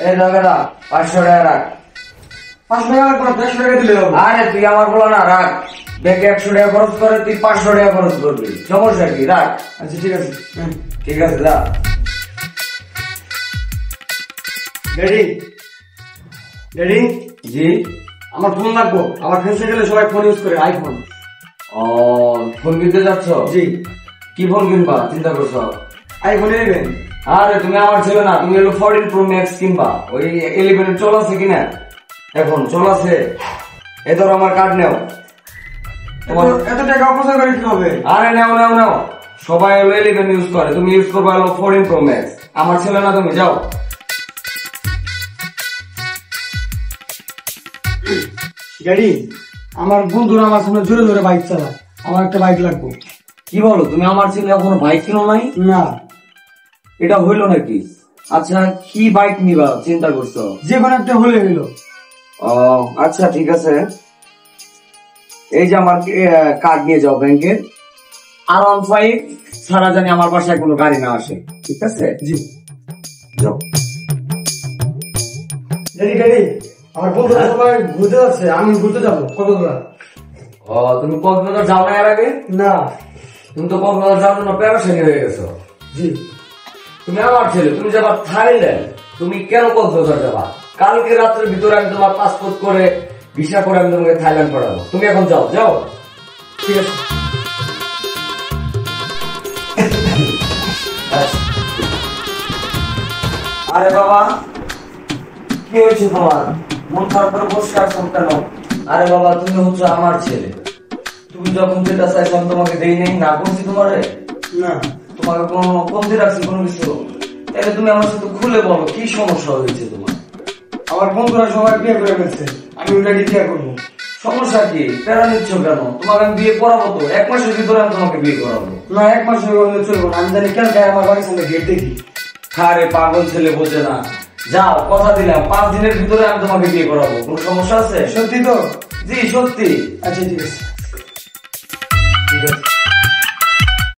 এই দাদা 500 টাকা রাখ। 500 টাকা লাগবে না, 150 টাকা দিলে হবে। আরে তুই আমার বলো না, রাখ। ব্যাংকে 100 টাকা খরচ করে তুই 500 টাকা খরচ করবি, সমস্যা কি? রাখ। আচ্ছা ঠিক আছে। ঠিক আছে, যা। ড্যাডি ড্যাডি, জি। আমার ফোন লাগবো। আমার ফ্রেন্ডসে গেলে সবাই ফোন ইউজ করে, আইফোন। ও, ফোন কিনতে যাচ্ছ? জি। কি ফোন কিনবা চিন্তা করছো? আইফোন 11। আরে তুমি আমার ছেলে না, তুমি হলো 14 Pro Max কিনবা। ওই 11 এর চল আছে কিনা? এখন চল আছে। এ ধরো আমার কার্ড নেও। এত টাকা অপচয় করে কি হবে? আরে নাও নাও নাও, সবাই হলো 11 ইউজ করে, তুমি ইউজ করবা হলো 14 Pro Max। আমার ছেলে না, তুমি যাও। ড্যাডি, আমার বন্ধুরা আমার সামনে জোরে জোরে বাইক চালায়, আমার একটা বাইক লাগবে। কি বলো তুমি? আমার ছেলে এখনো বাইক কিনো নাই? না। এটা হইলো নাকি? আচ্ছা, কি বাইক নিবা চিন্তা করছো? যে কোনো একটা হলে হইলো। ও আচ্ছা, ঠিক আছে। এই যে আমার কার্ড নিয়ে যাও ব্যাংকের। R15 ছাড়া জানি আমার বাসায় কোনো গাড়ি না আসে, ঠিক আছে? জি। যাও। ড্যাডি ড্যাডি, আমার বন্ধুরা সবাই ঘুরতে যাচ্ছে, আমি ঘুরতে যাবো কতগুলা। ও, তুমি কক্সবাজার যাও না এর আগে? না। তুমি তো কক্সবাজার যাওয়ার জন্য প্যারাশানি হয়ে গেছো। জি। তুমি আমার ছেলে, তুমি যাবা থাইল্যান্ড, তুমি কেন কক্সবাজার যাবা? কালকে রাত্রের ভিতরে আমি তোমার পাসপোর্ট করে ভিসা করে আমি তোমাকে থাইল্যান্ড পাঠাবো। তুমি এখন যাও, যাও। ঠিক আছে। আরে বাবা, কি হয়েছে তোমার? মন খারাপ করে বসে আছো কেন? আরে বাবা, তুমি হচ্ছে আমার ছেলে। তুমি যখন যেটা চাইছো আমি তোমাকে দেই নেই, না করছি তোমারে? না। তোমাকে কোনো কমতি রাখছি কোনো কিছু? তাহলে তুমি আমার সাথে খুলে বলো, কি সমস্যা হয়েছে তোমার? আমার বন্ধুরা সবাই বিয়ে করে ফেলছে, আমি ওটাকে বিয়ে করবো। সমস্যা কি? প্যারা নিচ্ছ কেন? তোমাকে আমি বিয়ে করাবো তো, 1 মাসের ভিতরে আমি তোমাকে বিয়ে করাবো। না, 1 মাস হয়ে গেলে চলবো না, আমি জানি কেন গায়ে আমার বাড়ির সামনে গেট দেখি। আরে পাগল ছেলে, বোঝে না। যাও, কথা দিলাম 5 দিনের ভিতরে আমি তোমাকে বিয়ে করাবো। কোনো সমস্যা আছে? সত্যি তো? জি সত্যি। আচ্ছা ঠিক আছে। ঠিক আছে।